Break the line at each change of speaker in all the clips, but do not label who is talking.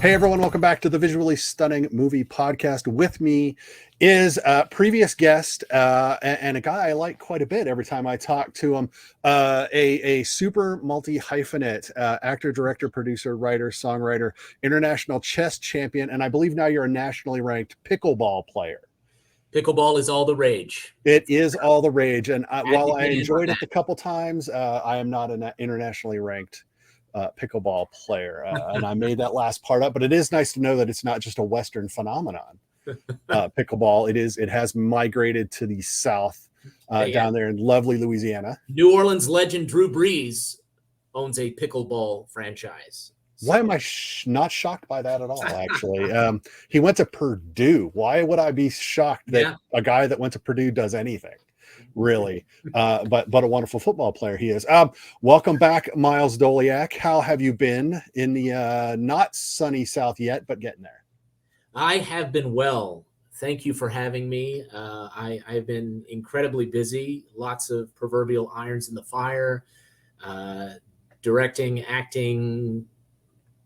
Hey everyone, welcome back to the Visually Stunning Movie Podcast. With me is a previous guest and a guy I like quite a bit every time I talk to him, a super multi-hyphenate, actor, director, producer, writer, songwriter, international chess champion, and I believe now you're a nationally ranked pickleball player.
Pickleball is all the rage.
It is all the rage, and while I enjoyed it a couple times, I am not an internationally ranked pickleball player, and I made that last part up, but it is nice to know that it's not just a Western phenomenon. Pickleball, it has migrated to the South, down there in lovely Louisiana.
New Orleans legend Drew Brees owns a pickleball franchise.
Why am I not shocked by that at all? Actually, he went to Purdue. Why would I be shocked that a guy that went to Purdue does anything? Really, but a wonderful football player he is. Welcome back, Miles Doleac. How have you been in the not sunny South yet, but getting there?
I have been well. Thank you for having me. I've been incredibly busy. Lots of proverbial irons in the fire. Directing, acting,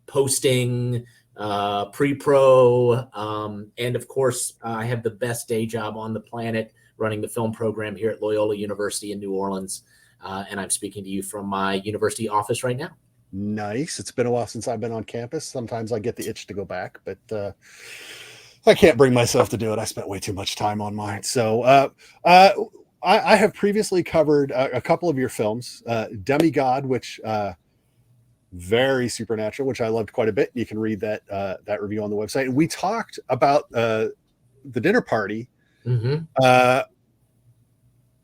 posting, pre-pro, and of course, I have the best day job on the planet, running the film program here at Loyola University in New Orleans, and I'm speaking to you from my university office right now.
Nice. It's been a while since I've been on campus. Sometimes I get the itch to go back, but I can't bring myself to do it. I spent way too much time on mine. So I have previously covered a couple of your films, Demigod, which very supernatural, which I loved quite a bit. You can read that review on the website. And we talked about the dinner party.
Mm-hmm.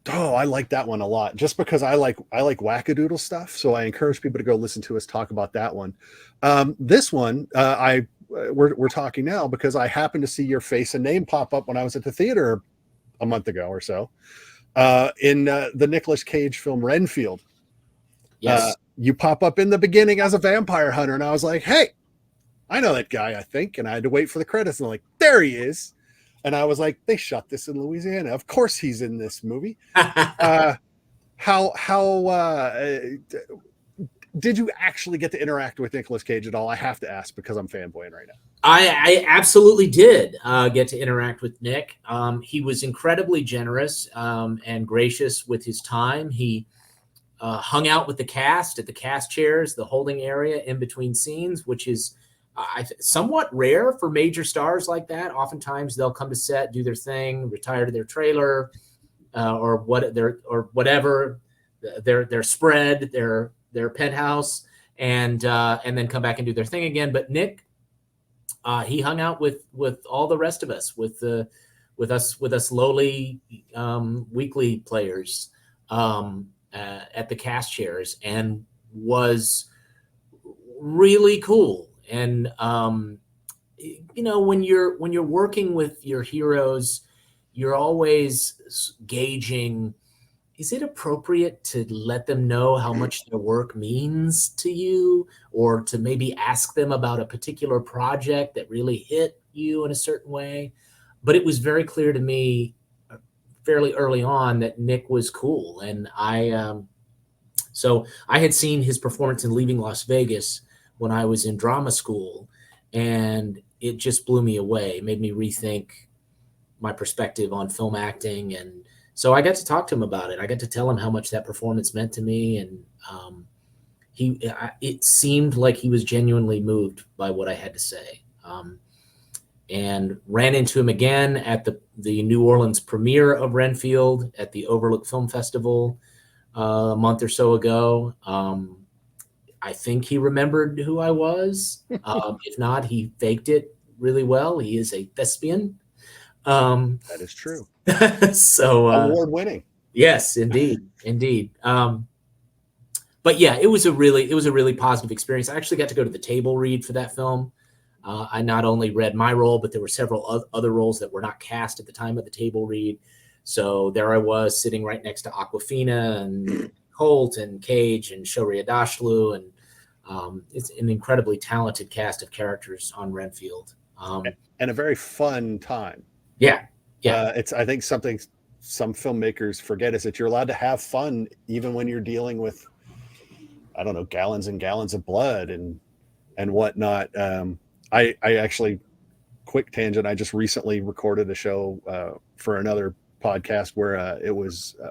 I like that one a lot, just because I like wackadoodle stuff. So I encourage people to go listen to us talk about that one. This one, we're talking now because I happened to see your face and name pop up when I was at the theater a month ago or so, in the Nicolas Cage film Renfield.
Yes.
You pop up in the beginning as a vampire hunter, and I was like, hey, I know that guy, I think. And I had to wait for the credits, and I'm like, there he is. And I was like, they shot this in Louisiana. Of course he's in this movie. How did you actually get to interact with Nicolas Cage at all? I have to ask because I'm fanboying right now.
I absolutely did get to interact with Nick. He was incredibly generous and gracious with his time. He hung out with the cast at the cast chairs, the holding area in between scenes, which is somewhat rare for major stars like that. Oftentimes they'll come to set, do their thing, retire to their trailer, or whatever, their spread, their penthouse, and then come back and do their thing again. But Nick, he hung out with all the rest of us, with us lowly weekly players at the cast chairs, and was really cool. And when you're working with your heroes, you're always gauging, is it appropriate to let them know how much their work means to you, or to maybe ask them about a particular project that really hit you in a certain way? But it was very clear to me fairly early on that Nick was cool. And so I had seen his performance in Leaving Las Vegas when I was in drama school, and it just blew me away. It made me rethink my perspective on film acting. And so I got to talk to him about it. I got to tell him how much that performance meant to me. And it seemed like he was genuinely moved by what I had to say. And ran into him again at the New Orleans premiere of Renfield at the Overlook Film Festival a month or so ago. I think he remembered who I was. If not, he faked it really well. He is a thespian.
That is true.
So
award-winning.
Yes, indeed. But yeah, it was a really positive experience. I actually got to go to the table read for that film. I not only read my role, but there were several other roles that were not cast at the time of the table read. So there I was, sitting right next to Awkwafina and Holt and Cage and Shohreh Aghdashloo, and it's an incredibly talented cast of characters on Renfield.
And a very fun time.
Yeah.
It's, I think, something some filmmakers forget is that you're allowed to have fun even when you're dealing with, I don't know, gallons and gallons of blood and whatnot. I actually, quick tangent, I just recently recorded a show for another podcast where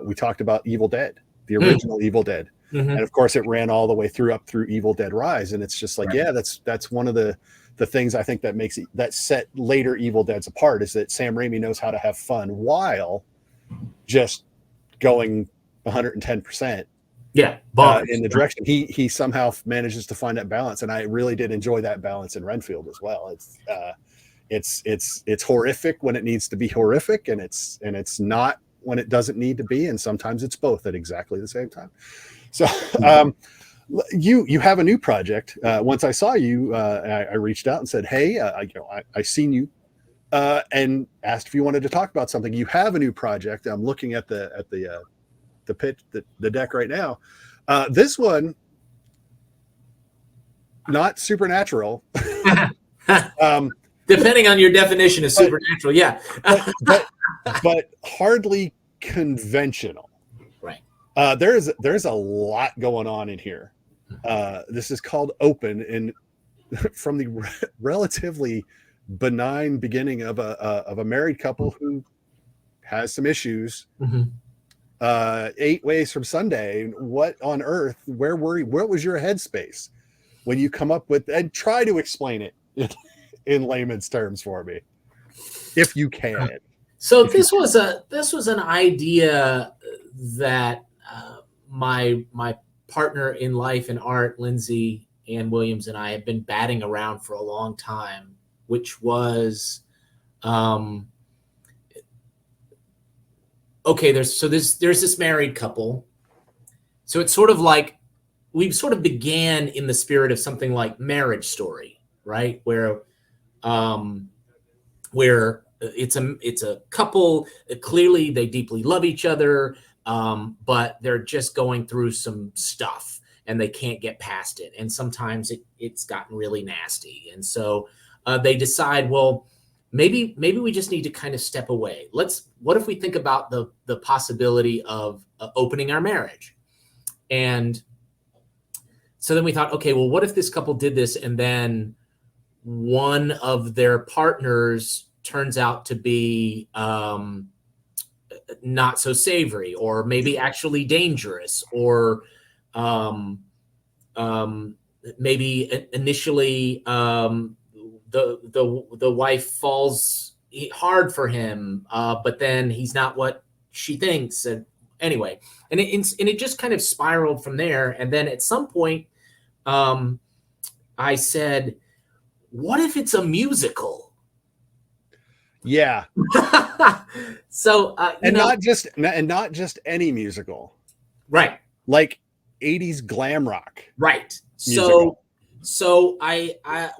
we talked about Evil Dead, the original Evil Dead. And of course it ran all the way up through Evil Dead Rise. And it's just like, yeah, that's one of the things I think that makes it, that set later Evil Deads apart, is that Sam Raimi knows how to have fun while just going 110%.
Yeah,
in the direction. He somehow manages to find that balance. And I really did enjoy that balance in Renfield as well. It's horrific when it needs to be horrific, and it's not when it doesn't need to be. And sometimes it's both at exactly the same time. So, you have a new project. Once I saw you, I reached out and said, "Hey, I seen you, and asked if you wanted to talk about something. You have a new project." I'm looking at the pitch, the deck right now. This one, not supernatural.
Depending on your definition of supernatural, yeah,
but hardly conventional. There's a lot going on in here. This is called Open, and from the relatively benign beginning of a married couple who has some issues. 8 Ways from Sunday. What on earth? Where were you? What was your headspace when you come up with, and try to explain it in layman's terms for me, if you can?
So this was an idea that my partner in life and art, Lindsay Ann Williams, and I have been batting around for a long time, which was, okay, there's this married couple. So it's sort of like, we sort of began in the spirit of something like Marriage Story, right? Where it's a couple, clearly they deeply love each other, but they're just going through some stuff and they can't get past it. And sometimes it's gotten really nasty. And so they decide, well, maybe we just need to kind of step away. What if we think about the possibility of opening our marriage? And so then we thought, okay, well, what if this couple did this and then one of their partners turns out to be not so savory, or maybe actually dangerous, or maybe initially the wife falls hard for him, but then he's not what she thinks. And anyway, and it just kind of spiraled from there. And then at some point, I said, what if it's a musical?
Yeah.
So
not just any musical,
right?
Like 80s glam rock,
right?
Musical.
So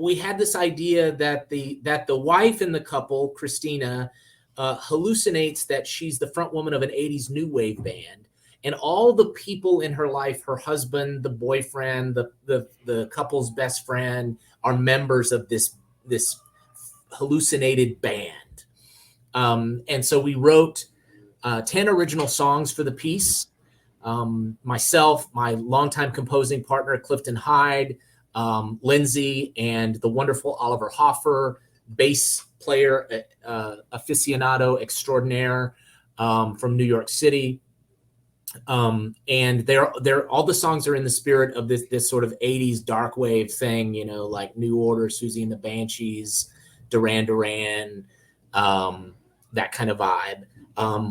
we had this idea that the wife in the couple, Christina, hallucinates that she's the front woman of an 80s new wave band, and all the people in her life, her husband, the boyfriend, the couple's best friend, are members of this hallucinated band. And so we wrote 10 original songs for the piece. Myself, my longtime composing partner, Clifton Hyde, Lindsay, and the wonderful Oliver Hoffer, bass player, aficionado extraordinaire from New York City. And they're all the songs are in the spirit of this sort of 80s dark wave thing, like New Order, Susie and the Banshees, Duran Duran, that kind of vibe.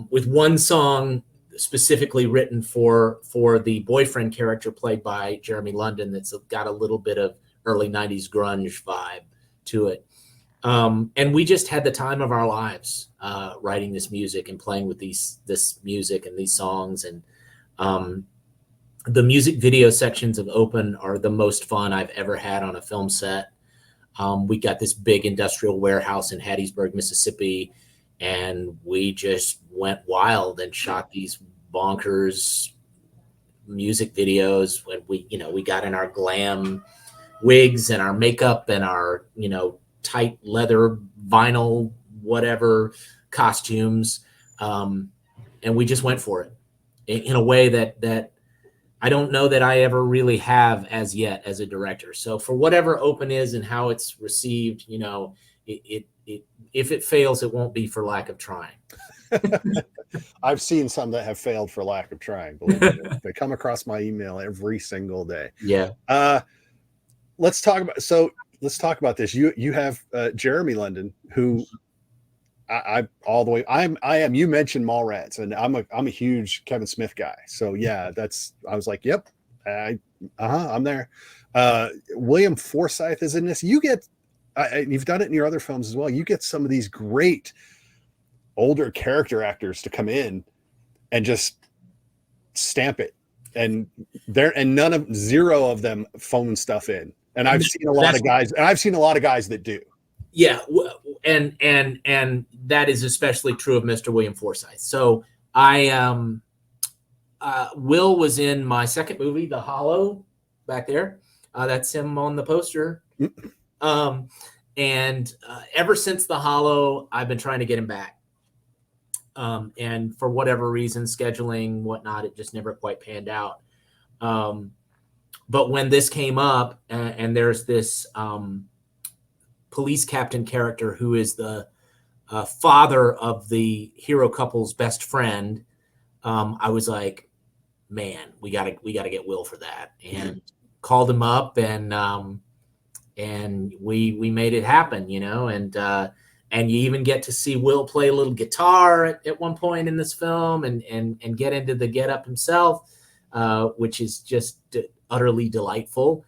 With one song specifically written for the boyfriend character played by Jeremy London that's got a little bit of early 90s grunge vibe to it. And we just had the time of our lives writing this music and playing with this music and these songs. And the music video sections of Open are the most fun I've ever had on a film set. We got this big industrial warehouse in Hattiesburg, Mississippi, and we just went wild and shot these bonkers music videos when we got in our glam wigs and our makeup and our, tight leather, vinyl, whatever costumes. And we just went for it in a way that I don't know that I ever really have as yet as a director. So for whatever Open is and how it's received, you know, if it fails, it won't be for lack of trying.
I've seen some that have failed for lack of trying. Believe me, they come across my email every single day.
Yeah.
Let's talk about this. You have Jeremy London, who I all the way. I am. You mentioned Mallrats, and I'm a huge Kevin Smith guy. So yeah, I was like, yep, I'm there. William Forsythe is in this. You get, you've done it in your other films as well. You get some of these great older character actors to come in and just stamp it, and zero of them phone stuff in. And I've seen a lot of guys that do.
Yeah, and that is especially true of Mr. William Forsythe. So Will was in my second movie, The Hollow, back there. That's him on the poster. And ever since The Hollow, I've been trying to get him back. And for whatever reason, scheduling, whatnot, it just never quite panned out. But when this came up, and there's this police captain character who is the father of the hero couple's best friend, I was like, man, we gotta get Will for that, and called him up, and we made it happen, you know, and you even get to see Will play a little guitar at one point in this film, and get into the get-up himself, which is just utterly delightful.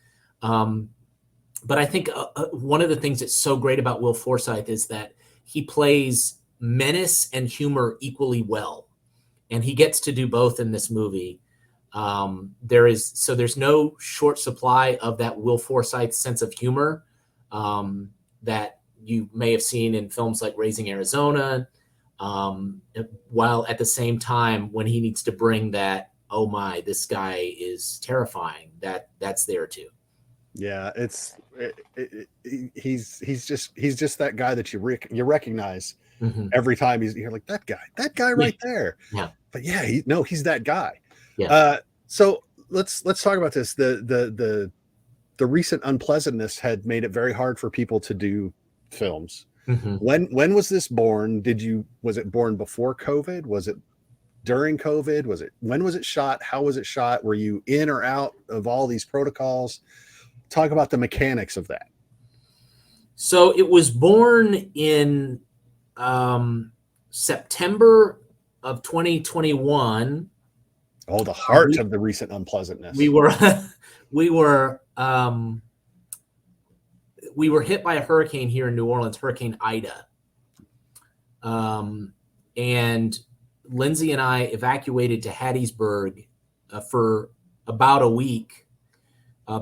But I think one of the things that's so great about Will Forsythe is that he plays menace and humor equally well, and he gets to do both in this movie. There's no short supply of that Will Forsythe sense of humor that you may have seen in films like Raising Arizona, while at the same time, when he needs to bring that, oh my, this guy is terrifying, that's there too.
Yeah, he's just that guy that you recognize every time you're like, that guy right there.
Yeah.
But yeah, he's that guy.
Yeah.
So let's talk about this. The recent unpleasantness had made it very hard for people to do films. When was this born? Was it born before COVID? Was it during COVID? When was it shot? How was it shot? Were you in or out of all these protocols? Talk about the mechanics of that.
So it was born in September of 2021.
Oh, the heart of the recent unpleasantness.
We were hit by a hurricane here in New Orleans, Hurricane Ida. And Lindsay and I evacuated to Hattiesburg for about a week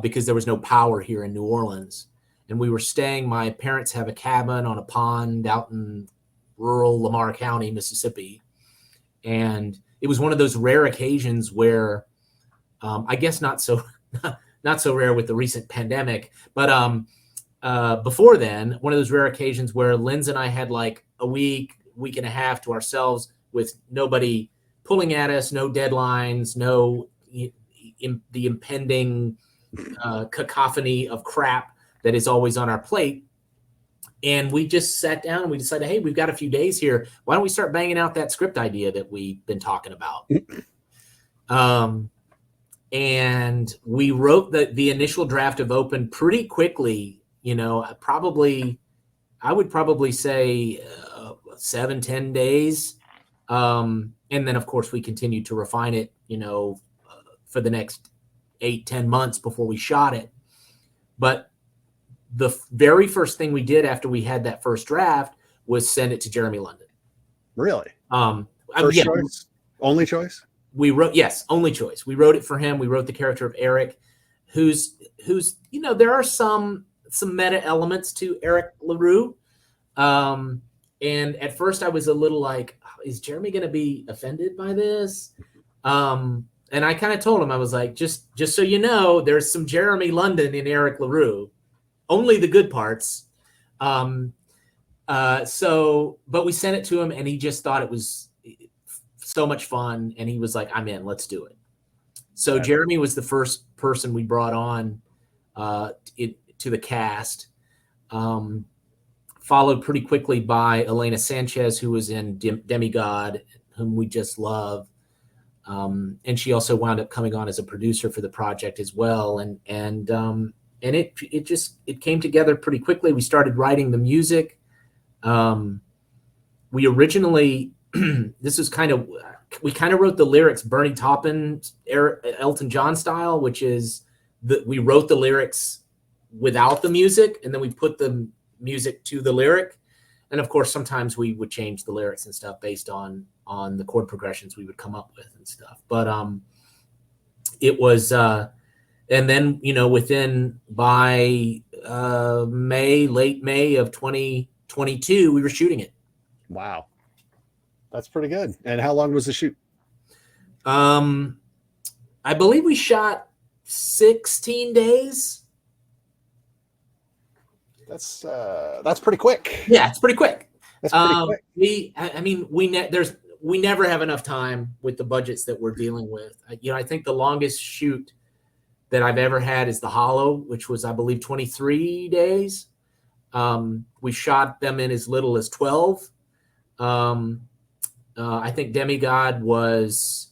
because there was no power here in New Orleans. And we were staying, my parents have a cabin on a pond out in rural Lamar County, Mississippi. And it was one of those rare occasions where, I guess not so rare with the recent pandemic, but before then, one of those rare occasions where Linz and I had like a week and a half to ourselves with nobody pulling at us, no deadlines, no the impending cacophony of crap that is always on our plate. And we just sat down and we decided, hey, we've got a few days here. Why don't we start banging out that script idea that we've been talking about? And we wrote the initial draft of Open pretty quickly. You know, I would probably say 7-10 days. And then, of course, we continued to refine it, you know, for the next 8-10 months before we shot it. But the very first thing we did after we had that first draft was send it to Jeremy London.
Really?
First
choice? Only choice?
Only choice. We wrote it for him. We wrote the character of Eric, who's you know, there are some meta elements to Eric LaRue. And at first I was a little like, is Jeremy going to be offended by this? And I kind of told him, I was like, just so you know, there's some Jeremy London in Eric LaRue, only the good parts. But we sent it to him and he just thought it was so much fun. And he was like, I'm in, let's do it. So Jeremy was the first person we brought on to the cast, followed pretty quickly by Elena Sanchez, who was in Demigod, whom we just love. And she also wound up coming on as a producer for the project as well. And it came together pretty quickly. We started writing the music. We originally, we kind of wrote the lyrics Bernie Taupin, Elton John style, which is we wrote the lyrics without the music, and then we put the music to the lyric. And of course, sometimes we would change the lyrics and stuff based on the chord progressions we would come up with and stuff. But it was, and then, by late May of 2022, we were shooting it.
Wow. That's pretty good. And how long was the shoot?
I believe we shot 16 days.
That's pretty quick.
Yeah, it's pretty quick.
That's pretty quick.
We never have enough time with the budgets that we're dealing with. I think the longest shoot that I've ever had is The Hollow, which was, I believe, 23 days. We shot them in as little as 12. I think Demigod was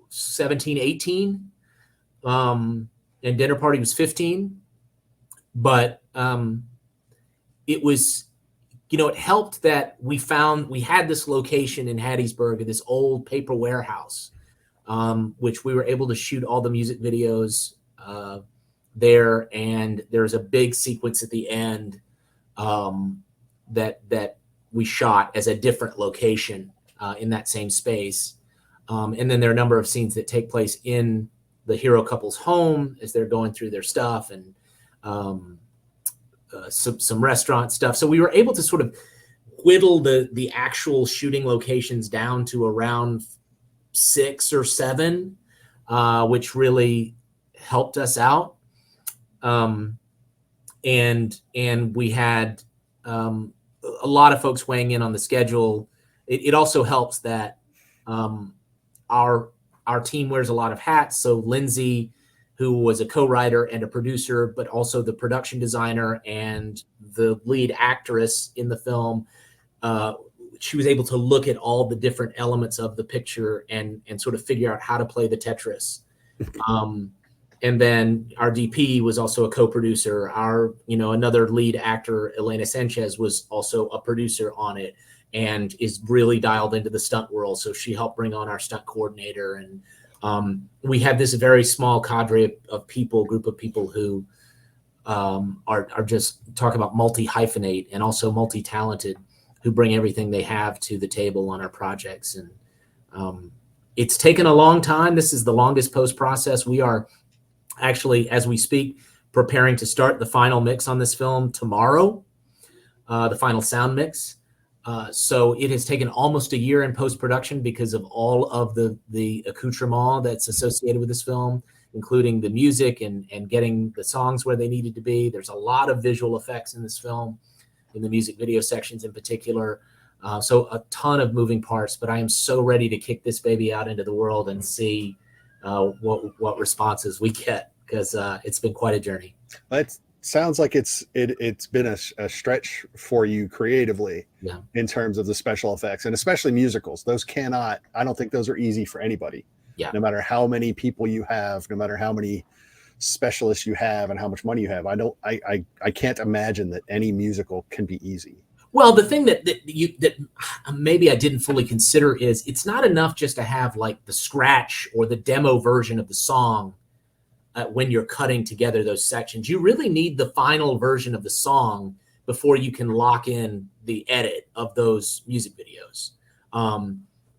17, 18. And Dinner Party was 15. But it was, it helped that we had this location in Hattiesburg, this old paper warehouse, which we were able to shoot all the music videos there. And there's a big sequence at the end that we shot as a different location in that same space. And then there are a number of scenes that take place in the hero couple's home as they're going through their stuff, and some restaurant stuff. So we were able to sort of whittle the actual shooting locations down to around 6 or 7, which really helped us out. And we had a lot of folks weighing in on the schedule. It also helps that our team wears a lot of hats. So Lindsay, who was a co-writer and a producer, but also the production designer and the lead actress in the film, she was able to look at all the different elements of the picture and sort of figure out how to play the Tetris. And then our DP was also a co-producer. Our, another lead actor, Elena Sanchez, was also a producer on it and is really dialed into the stunt world. So she helped bring on our stunt coordinator. And we have this very small cadre of people, group of people who are just talk about multi-hyphenate and also multi-talented, who bring everything they have to the table on our projects. And it's taken a long time. This is the longest post process. We are actually, as we speak, preparing to start the final mix on this film tomorrow, the final sound mix. So it has taken almost a year in post-production because of all of the accoutrement that's associated with this film, including the music and getting the songs where they needed to be. There's a lot of visual effects in this film, in the music video sections in particular. So a ton of moving parts, but I am so ready to kick this baby out into the world and see what responses we get, because it's been quite a journey.
It sounds like it's been a stretch for you creatively,
yeah,
in terms of the special effects, and especially musicals. I don't think those are easy for anybody.
Yeah.
No matter how many people you have, no matter how many specialists you have and how much money you have, I can't imagine that any musical can be easy.
Well, the thing that maybe I didn't fully consider is it's not enough just to have like the scratch or the demo version of the song when you're cutting together those sections. You really need the final version of the song before you can lock in the edit of those music videos.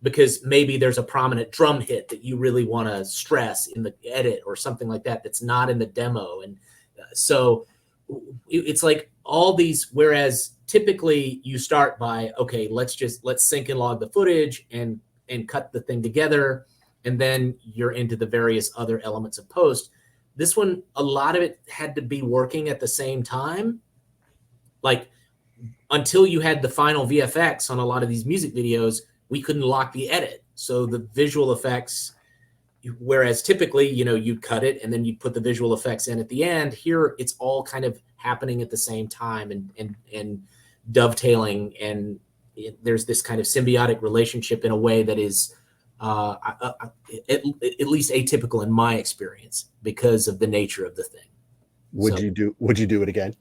Because maybe there's a prominent drum hit that you really want to stress in the edit or something like that that's not in the demo. And so it's like all these, whereas typically you start by, okay, let's sync and log the footage and cut the thing together, and then you're into the various other elements of post. This one, a lot of it had to be working at the same time. Like, until you had the final VFX on a lot of these music videos, we couldn't lock the edit. So the visual effects whereas typically, you cut it and then you put the visual effects in at the end. Here, it's all kind of happening at the same time and dovetailing, and there's this kind of symbiotic relationship in a way that is at least atypical in my experience because of the nature of the thing.
Would you do it again?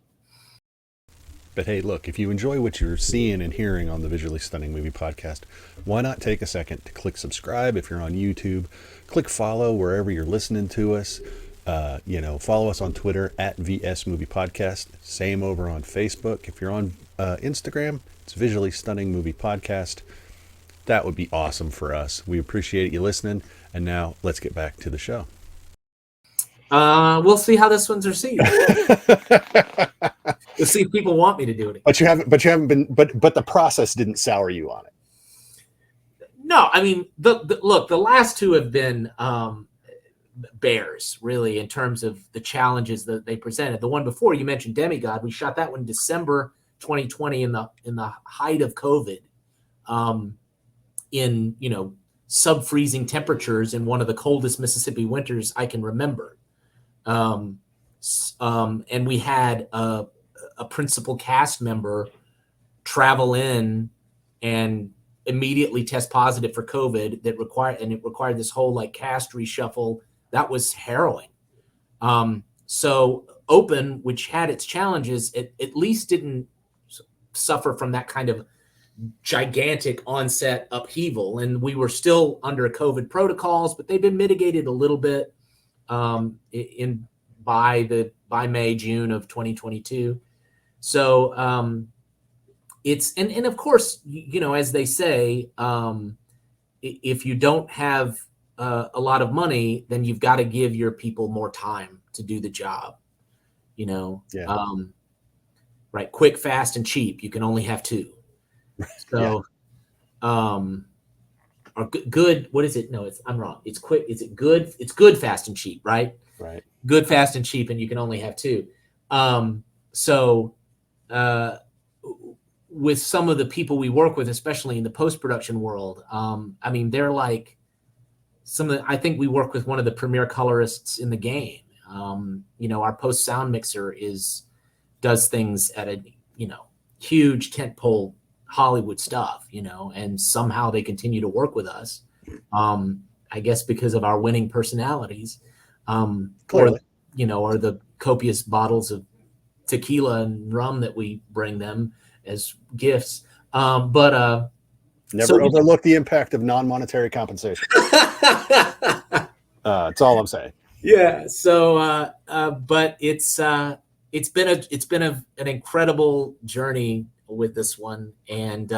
But hey, look, if you enjoy what you're seeing and hearing on the Visually Stunning Movie Podcast, why not take a second to click subscribe if you're on YouTube, click follow wherever you're listening to us. Follow us on Twitter at VS Movie Podcast. Same over on Facebook. If you're on Instagram, it's Visually Stunning Movie Podcast. That would be awesome for us. We appreciate you listening. And now let's get back to the show.
We'll see how this one's received. We'll see if people want me to do it.
But you haven't been. But the process didn't sour you on it.
No, I mean, look, the last two have been bears, really, in terms of the challenges that they presented. The one before, you mentioned Demigod. We shot that one in December 2020 in the height of COVID, in sub-freezing temperatures in one of the coldest Mississippi winters I can remember. And we had a principal cast member travel in and immediately test positive for COVID it required this whole cast reshuffle. That was harrowing. So Open, which had its challenges, it at least didn't suffer from that kind of gigantic onset upheaval. And we were still under COVID protocols, but they've been mitigated a little bit by May, June of 2022. So it's and of course, as they say, if you don't have a lot of money, then you've got to give your people more time to do the job. Right? Quick, fast, and cheap. You can only have two. So, or good. What is it? No, I'm wrong. It's quick. Is it good? It's good, fast, and cheap. Right.
Right.
Good, fast, and cheap, and you can only have two. With some of the people we work with, especially in the post-production world, they're like I think we work with one of the premier colorists in the game. Our post sound mixer does things at a, huge tentpole Hollywood stuff, and somehow they continue to work with us. I guess because of our winning personalities.
Clearly.
Or the copious bottles of tequila and rum that we bring them as gifts. Never
overlook the impact of non-monetary compensation. That's all I'm saying.
Yeah. So, but it's been an incredible journey with this one, and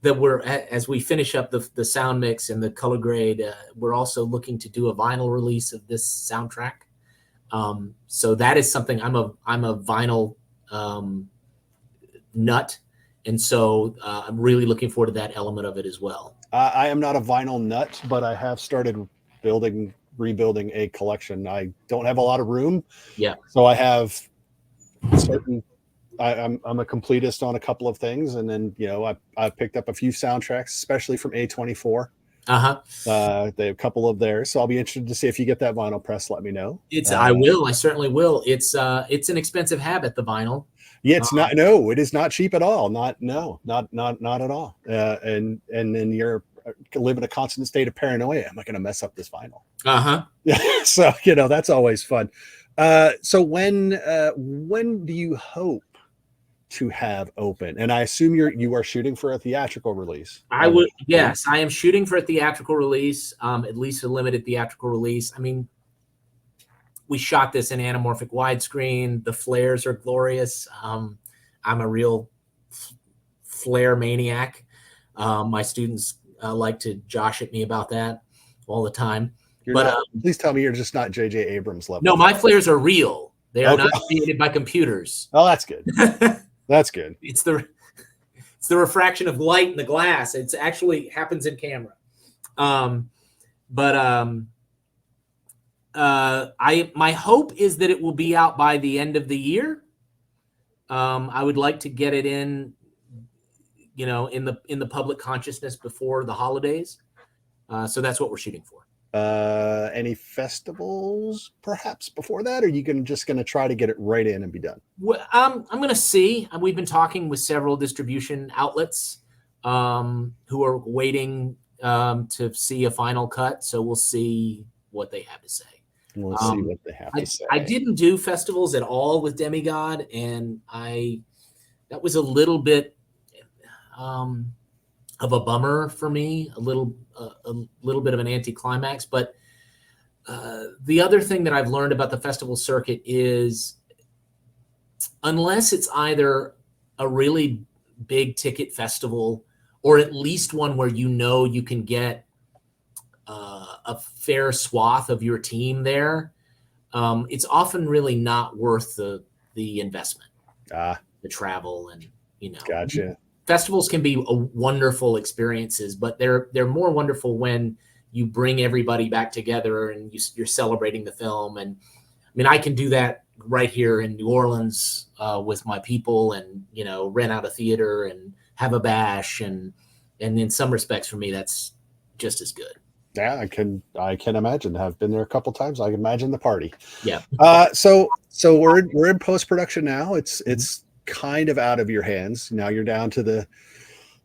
that we're, as we finish up the sound mix and the color grade, we're also looking to do a vinyl release of this soundtrack. So that is something I'm a vinyl nut, and so I'm really looking forward to that element of it as well.
I am not a vinyl nut, but I have started rebuilding a collection. I don't have a lot of room.
Yeah.
So I have certain. I'm a completist on a couple of things, and then I picked up a few soundtracks, especially from A24. They have a couple of theirs, so I'll be interested to see if you get that vinyl press. Let me know.
I will. I certainly will. It's an expensive habit, the vinyl.
Yeah, it's not. No, it is not cheap at all. Not at all. And then you're living a constant state of paranoia. Am I going to mess up this vinyl? So that's always fun. So when do you hope to have Open? And I assume you are shooting for a theatrical release.
Yes, I am shooting for a theatrical release, at least a limited theatrical release. I mean, we shot this in anamorphic widescreen. The flares are glorious. I'm a real flare maniac. My students like to josh at me about that all the time.
Please tell me you're just not J.J. Abrams level.
No, my flares are real. They are not created by computers.
Oh, that's good. That's good.
It's the refraction of light in the glass. It's actually happens in camera. My hope is that it will be out by the end of the year. I would like to get it in the public consciousness before the holidays. So that's what we're shooting for.
Any festivals perhaps before that, or are you just going to try to get it right in and be done?
Well, I'm going to see. We've been talking with several distribution outlets who are waiting to see a final cut. So we'll see what they have to say.
We'll see what they have to say.
I didn't do festivals at all with Demigod, and that was a little bit of a bummer for me, a little bit of an anticlimax. But the other thing that I've learned about the festival circuit is, unless it's either a really big ticket festival or at least one where you can get a fair swath of your team there, it's often really not worth the investment, the travel, and
Gotcha.
Festivals can be wonderful experiences, but they're more wonderful when you bring everybody back together and you're celebrating the film. And I mean, I can do that right here in New Orleans with my people, and rent out a theater and have a bash, and in some respects for me that's just as good.
Yeah, I can imagine. I've been there a couple times. I can imagine the party.
Yeah.
So we're in post-production now. It's kind of out of your hands. Now you're down to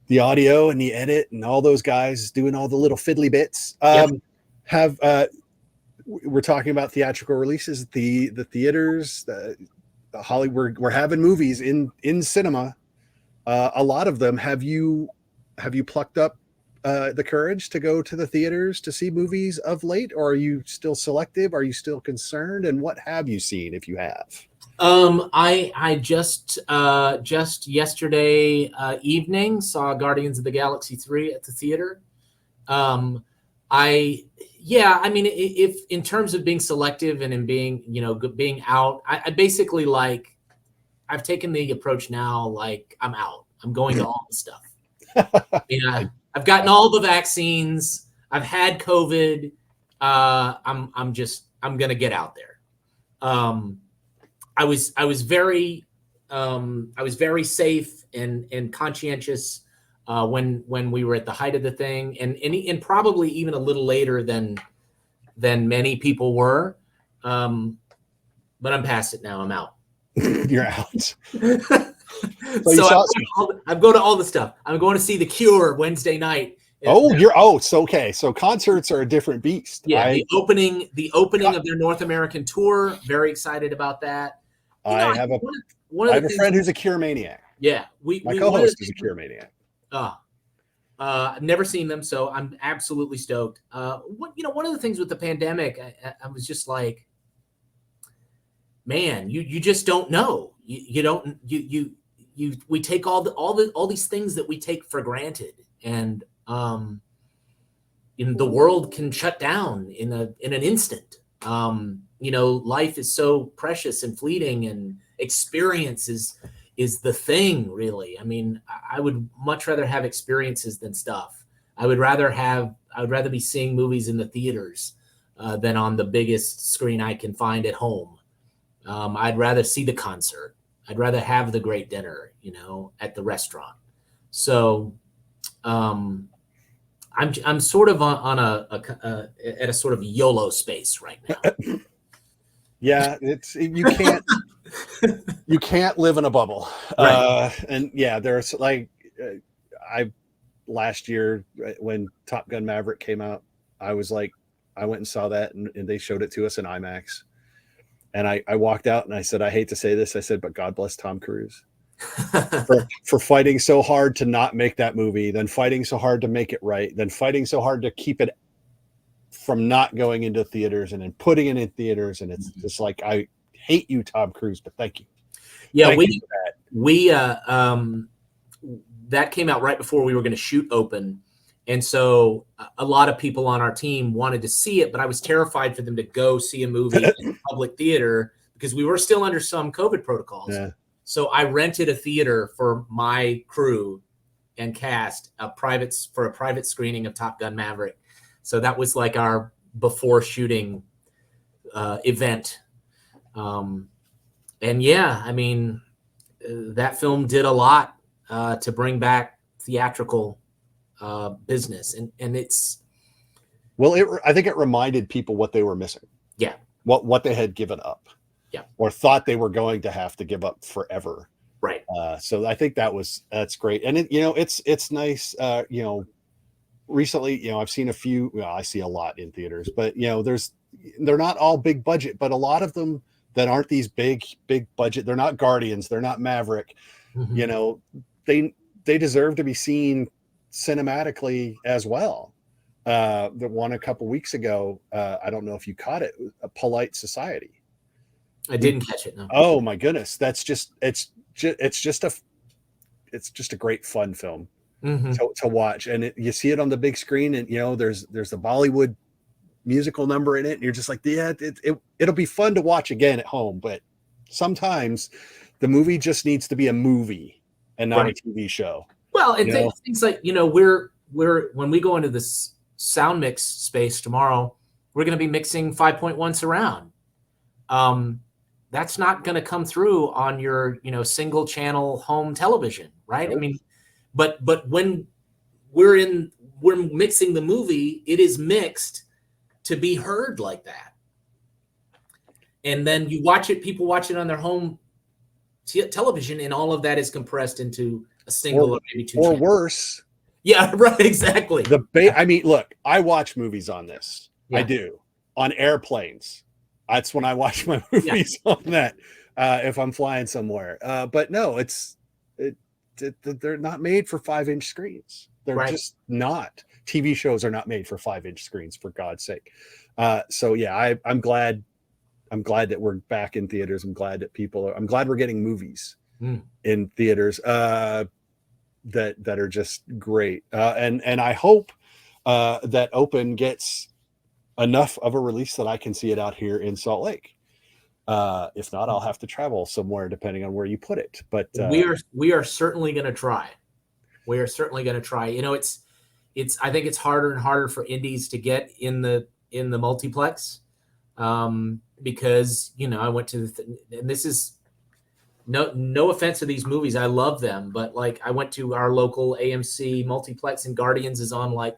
the audio and the edit and all those guys doing all the little fiddly bits. We're talking about theatrical releases, the theaters, the Hollywood. We're having movies in cinema. A lot of them. Have you plucked up the courage to go to the theaters to see movies of late, or are you still selective? Are you still concerned? And what have you seen, if you have?
I just yesterday evening saw Guardians of the Galaxy 3 at the theater. I mean, if in terms of being selective and in being being out, I basically, like, I've taken the approach now, like, I'm out. I'm going to all the stuff. I've gotten all the vaccines. I've had COVID. I'm gonna get out there. I was very safe and conscientious when we were at the height of the thing, and probably even a little later than many people were. But I'm past it now. I'm out.
You're out.
I'm going to all the stuff. I'm going to see The Cure Wednesday night.
It's okay. So concerts are a different beast.
Yeah, the opening of their North American tour. Very excited about that.
I have a friend who's a Cure maniac.
Yeah,
my co-host is a Cure maniac.
I've never seen them, so I'm absolutely stoked. One of the things with the pandemic, I was just like, man, you just don't know. We take all these things that we take for granted, and the world can shut down in an instant. Life is so precious and fleeting, and experience is the thing, really. I mean, I would much rather have experiences than stuff. I would rather be seeing movies in the theaters than on the biggest screen I can find at home. I'd rather see the concert. I'd rather have the great dinner, at the restaurant. So, I'm sort of on at a sort of YOLO space right now.
Yeah, you can't live in a bubble.
Right.
And yeah, there's last year when Top Gun Maverick came out, I went and saw that, and they showed it to us in IMAX. And I walked out and I said, I hate to say this, I said, but God bless Tom Cruise for fighting so hard to not make that movie, then fighting so hard to make it right, then fighting so hard to keep it from not going into theaters and then putting it in theaters. And it's just like, I hate you, Tom Cruise, but thank you.
Yeah, that came out right before we were going to shoot Open. And so a lot of people on our team wanted to see it, but I was terrified for them to go see a movie in a public theater because we were still under some COVID protocols.
Yeah.
So I rented a theater for my crew and cast for a private screening of Top Gun Maverick. So that was like our before shooting event. And yeah, I mean, that film did a lot to bring back theatrical business, and
Well, I think it reminded people what they were missing.
Yeah.
What they had given up.
Yeah.
Or thought they were going to have to give up forever.
Right.
So I think that's great. And it's nice. Recently, I've seen a few, well, I see a lot in theaters, but they're not all big budget, but a lot of them that aren't these big budget, they're not Guardians, they're not Maverick.
Mhm.
They deserve to be seen cinematically as well. The one a couple weeks ago, I don't know if you caught it, A Polite Society.
I didn't catch it. No.
Oh my goodness, it's just a great fun film to watch, and you see it on the big screen, and there's a Bollywood musical number in it, and you're just like, yeah, it'll be fun to watch again at home, but sometimes the movie just needs to be a movie and not a TV show.
Well, and things like, we're when we go into this sound mix space tomorrow, we're going to be mixing 5.1 surround. That's not going to come through on your, single channel home television, right? Nope. I mean, but when we're mixing the movie, it is mixed to be heard like that. And then you watch it, people watch it on their home television, and all of that is compressed into a single or maybe two channels.
Worse.
Yeah, right, exactly.
I mean, look, I watch movies on this. Yeah. I do. On airplanes. That's when I watch my movies on that, if I'm flying somewhere. But no, they're not made for 5-inch screens. They're just not. TV shows are not made for 5-inch screens, for God's sake. So yeah, I'm glad that we're back in theaters. I'm glad we're getting movies in theaters that are just great. And I hope that Open gets enough of a release that I can see it out here in Salt Lake. If not, I'll have to travel somewhere depending on where you put it. But
we are certainly going to try. We are certainly going to try. I think it's harder and harder for indies to get in the multiplex, because I went to and this is no offense to these movies, I love them, but like I went to our local AMC multiplex, and Guardians is on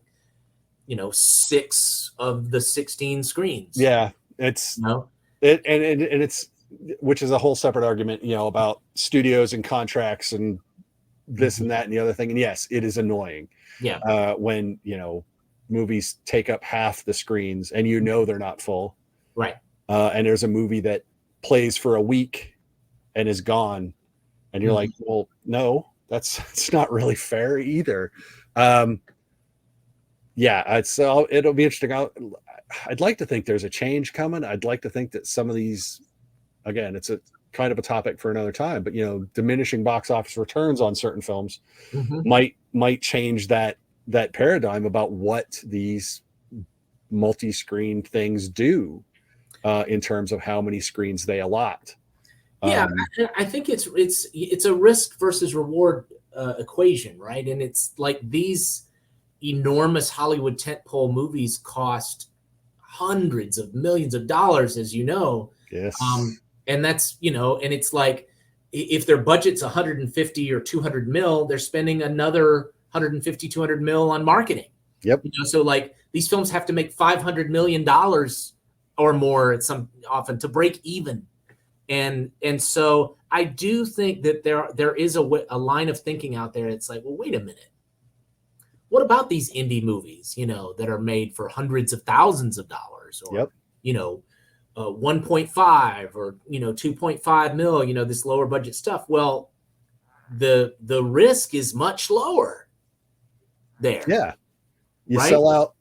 6 of the 16 screens.
Yeah, it's it's which is a whole separate argument, about studios and contracts and this and that and the other thing. And yes, it is annoying.
Yeah.
When movies take up half the screens and they're not full.
Right.
And there's a movie that plays for a week and is gone, and you're like, well, no, it's not really fair either. Yeah, it'll be interesting. I'd like to think there's a change coming. I'd like to think that some of these, again, it's a kind of a topic for another time, but diminishing box office returns on certain films might change that paradigm about what these multi-screen things do in terms of how many screens they allot.
Yeah, I think it's a risk versus reward equation, right? And it's like these enormous Hollywood tentpole movies cost hundreds of millions of dollars, as you know.
Yes.
And that's, and it's like, if their budget's 150 or 200 mil, they're spending another 150, 200 mil on marketing.
Yep.
So like these films have to make $500 million or more often to break even. And so I do think that there is a line of thinking out there. It's like, well, wait a minute. What about these indie movies, that are made for hundreds of thousands of dollars, or, 1.5 or, 2.5 mil, this lower budget stuff? Well, the risk is much lower there.
Yeah. You sell out,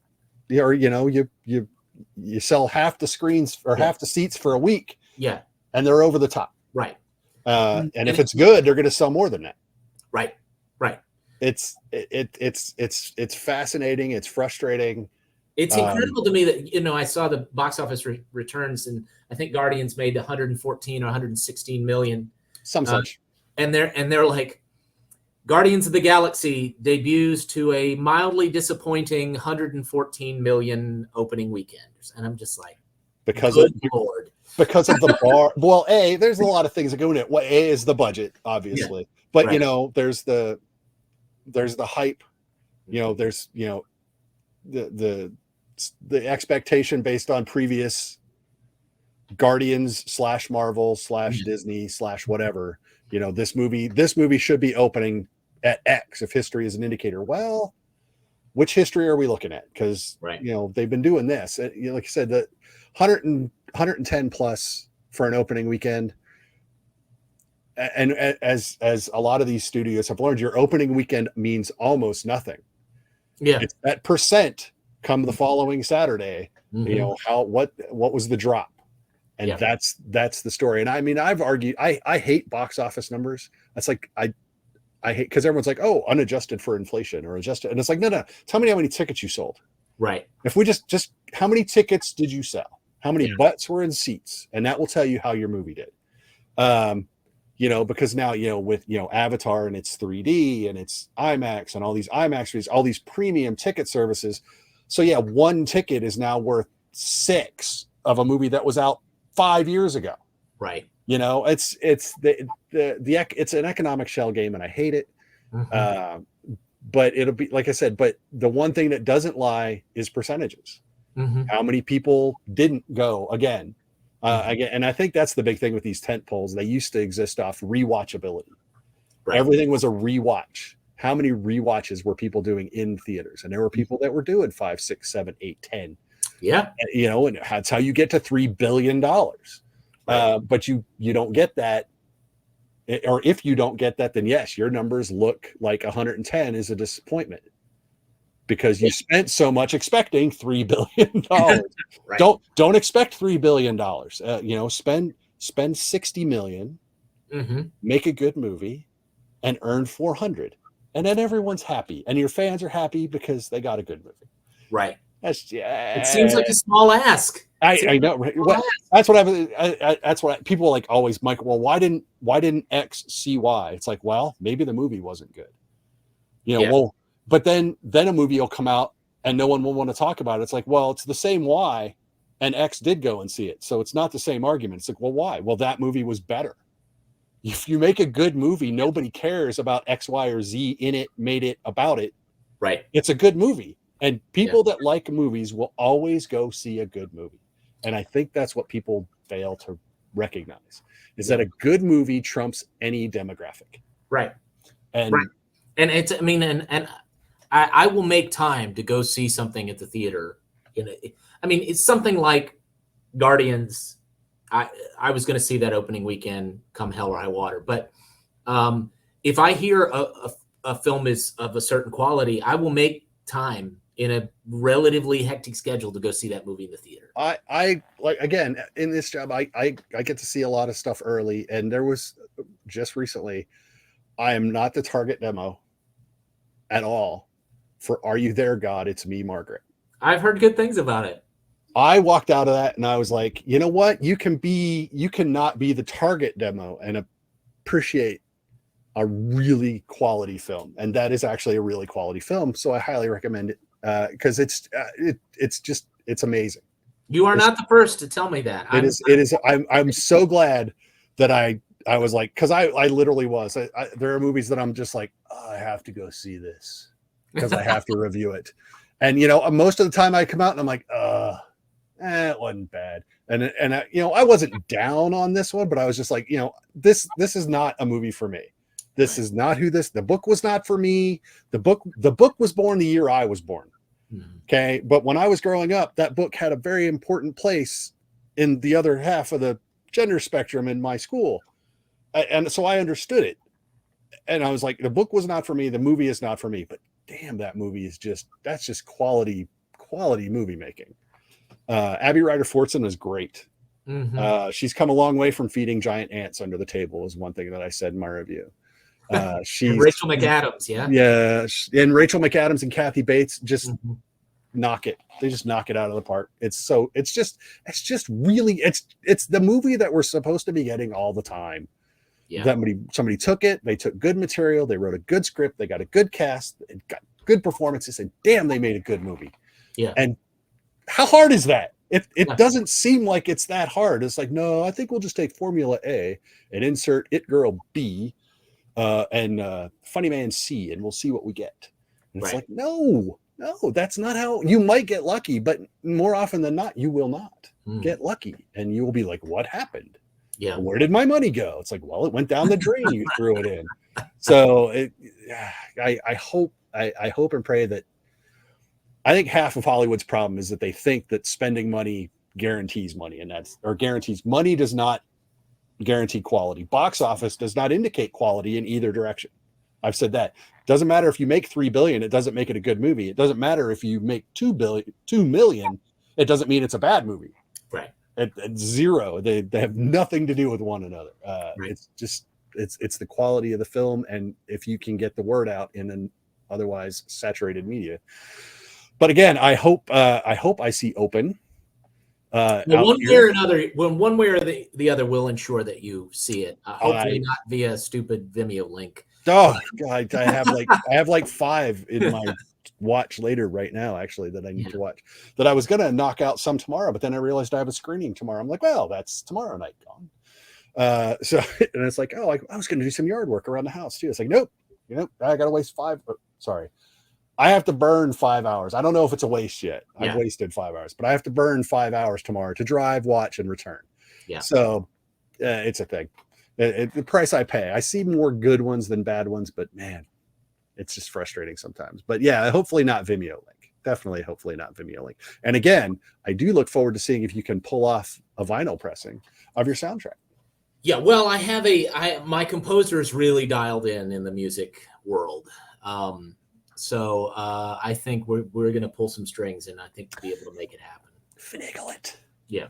or, you sell half the screens or half the seats for a week.
Yeah.
And they're over the top.
Right.
And if it's good, they're going to sell more than that.
Right.
It's fascinating. It's frustrating.
It's incredible to me that, I saw the box office returns, and I think Guardians made 114 or 116 million.
Some such.
And they're like, Guardians of the Galaxy debuts to a mildly disappointing 114 million opening weekend. And I'm just like,
because of the bar. Well, there's a lot of things that go in it. A is the budget, obviously, but there's the hype. There's the the expectation based on previous Guardians / Marvel / Disney / whatever, this movie should be opening at X if history is an indicator. Well, which history are we looking at? Because they've been doing this. Like I said, the 110 plus for an opening weekend. And as a lot of these studios have learned, your opening weekend means almost nothing.
Yeah,
it's that percent come the following Saturday. What was the drop? And that's the story. And I mean, I've argued, I hate box office numbers. That's like, I hate, because everyone's like, oh, unadjusted for inflation or adjusted. And it's like, no, tell me how many tickets you sold.
Right.
If we just how many tickets did you sell? How many butts were in seats? And that will tell you how your movie did. Because now, with, Avatar and it's 3D and it's IMAX and all these IMAX, all these premium ticket services. So one ticket is now worth 6 of a movie that was out 5 years ago.
Right.
It's it's an economic shell game, and I hate it. But it'll be, like I said, but the one thing that doesn't lie is percentages. How many people didn't go again? Again, and I think that's the big thing with these tent poles. They used to exist off rewatchability. Right. Everything was a rewatch. How many rewatches were people doing in theaters? And there were people that were doing 5, 6, 7, 8, 10.
Yeah.
And that's how you get to $3 billion. Right. But you don't get that. Or if you don't get that, then yes, your numbers look like 110 is a disappointment because you spent so much expecting $3 billion. Right. Don't expect $3 billion. Spend 60 million, make a good movie, and earn 400, and then everyone's happy, and your fans are happy because they got a good movie.
Right. It seems like a small ask.
I know. That's what people like always, Mike. Well, why didn't X see Y? It's like, well, maybe the movie wasn't good. Well, but then a movie will come out and no one will want to talk about it. It's like, well, it's the same Y, and X did go and see it, so it's not the same argument. It's like, well, why? Well, that movie was better. If you make a good movie, nobody cares about X, Y, or Z in it, made it about it.
Right.
It's a good movie. And people that like movies will always go see a good movie. And I think that's what people fail to recognize is that a good movie trumps any demographic.
Right. And it's, I mean, and I will make time to go see something at the theater. It's something like Guardians. I was going to see that opening weekend come hell or high water. But if I hear a film is of a certain quality, I will make time in a relatively hectic schedule to go see that movie in the theater.
I like, again, in this job, I get to see a lot of stuff early, and there was just recently, I am not the target demo at all for Are You There, God? It's Me, Margaret.
I've heard good things about it.
I walked out of that and I was like, you know what? You cannot be the target demo and appreciate a really quality film. And that is actually a really quality film. So I highly recommend it. Because it's amazing.
You are not the first to tell me that.
It is. I'm so glad that I was like, because I literally was. There are movies that I'm just like, oh, I have to go see this because I have to review it. And most of the time I come out and I'm like, it wasn't bad. And I wasn't down on this one, but I was just like, this is not a movie for me. This is not the book was not for me. The book was born the year I was born. Okay. But when I was growing up, that book had a very important place in the other half of the gender spectrum in my school. And so I understood it. And I was like, the book was not for me. The movie is not for me, but damn, that movie that's just quality movie making. Abby Ryder Fortson is great. She's come a long way from feeding giant ants under the table is one thing that I said in my review. She's
Rachel McAdams,
and Rachel McAdams and Kathy Bates just knock it. They just knock it out of the park. It's just really it's the movie that we're supposed to be getting all the time. Somebody took it, they took good material, they wrote a good script, they got a good cast, it got good performances, and damn, they made a good movie. And how hard is that? It doesn't seem like it's that hard. It's like, no, I think we'll just take Formula A and insert It Girl B and Funny Man C, and we'll see what we get. And it's like, no, No, that's not how you might get lucky, but more often than not, you will not get lucky. And you will be like, what happened?
Yeah.
Where did my money go? It's like, well, it went down the drain. You threw it in. So I hope and pray that. I think half of Hollywood's problem is that they think that spending money guarantees money, and guarantees money does not guarantee quality. Box office does not indicate quality in either direction. I've said that. Doesn't matter if you make 3 billion, it doesn't make it a good movie. It doesn't matter if you make 2 million, it doesn't mean it's a bad movie.
Right.
At zero, they have nothing to do with one another.
Right.
It's just it's the quality of the film, and if you can get the word out in an otherwise saturated media. But again, I hope I see Open.
Well, one way or another, one way or the other will ensure that you see it. Hopefully not via stupid Vimeo link.
Oh God, I have like 5 in my watch later right now, actually, that I need to watch. That I was gonna knock out some tomorrow, but then I realized I have a screening tomorrow. I'm like, well, that's tomorrow night gone. So and it's like, oh, I was gonna do some yard work around the house too. It's like, nope, I gotta waste 5. Sorry. I have to burn 5 hours. I don't know if it's a waste yet. I've wasted 5 hours, but I have to burn 5 hours tomorrow to drive, watch, and return.
Yeah.
So it's a thing. The price I pay. I see more good ones than bad ones, but man, it's just frustrating sometimes. But yeah, hopefully not Vimeo link. Definitely, hopefully not Vimeo link. And again, I do look forward to seeing if you can pull off a vinyl pressing of your soundtrack.
Yeah, well, my composer is really dialed in the music world. So I think we're going to pull some strings, and I think to be able to make it happen.
Finagle it.
Yeah.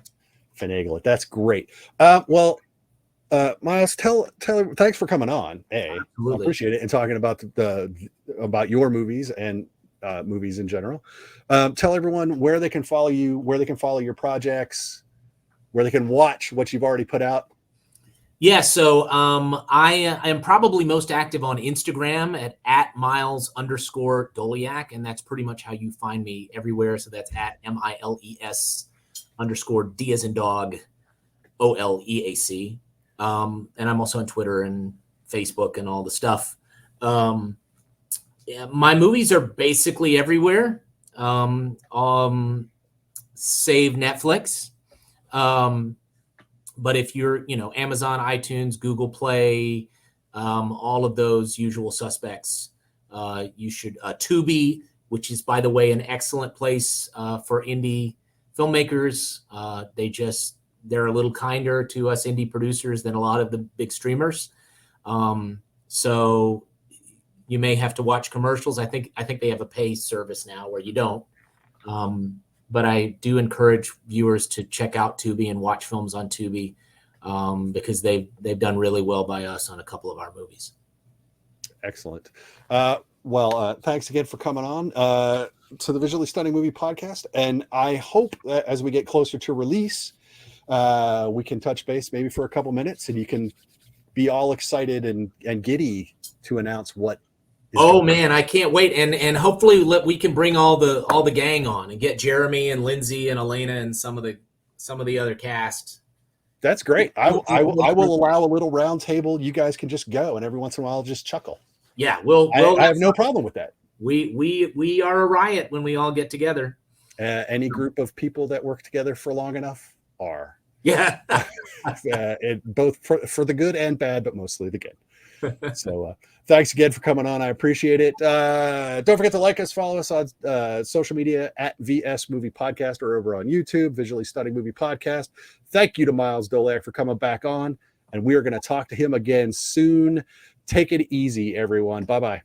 Finagle it. That's great. Miles, tell thanks for coming on. I appreciate it, and talking about about your movies and movies in general. Tell everyone where they can follow you, where they can follow your projects, where they can watch what you've already put out.
Yeah, so I am probably most active on Instagram at Miles_Doleac, and that's pretty much how you find me everywhere. So that's at MILES_D as in dog OLEAC. And I'm also on Twitter and Facebook and all the stuff. Yeah, my movies are basically everywhere, save Netflix. But if you're, Amazon, iTunes, Google Play, all of those usual suspects, you should Tubi, which is, by the way, an excellent place for indie filmmakers. They're a little kinder to us indie producers than a lot of the big streamers. So you may have to watch commercials. I think they have a pay service now where you don't. But I do encourage viewers to check out Tubi and watch films on Tubi because they've done really well by us on a couple of our movies.
Excellent. Thanks again for coming on to the Visually Stunning Movie Podcast. And I hope that as we get closer to release, we can touch base maybe for a couple minutes, and you can be all excited and giddy to announce what.
Oh man, I can't wait, and hopefully we can bring all the gang on and get Jeremy and Lindsay and Elena and some of the other cast.
That's great. I will allow a little round table. You guys can just go, and every once in a while, just chuckle.
Yeah,
I have no problem with that.
We are a riot when we all get together.
Any group of people that work together for long enough are.
Yeah.
Both for the good and bad, but mostly the good. So thanks again for coming on. I appreciate it. Don't forget to like us, follow us on social media at VS Movie Podcast or over on YouTube, Visually Stunning Movie Podcast. Thank you to Miles Doleac for coming back on, and we are going to talk to him again soon. Take it easy, everyone. Bye-bye.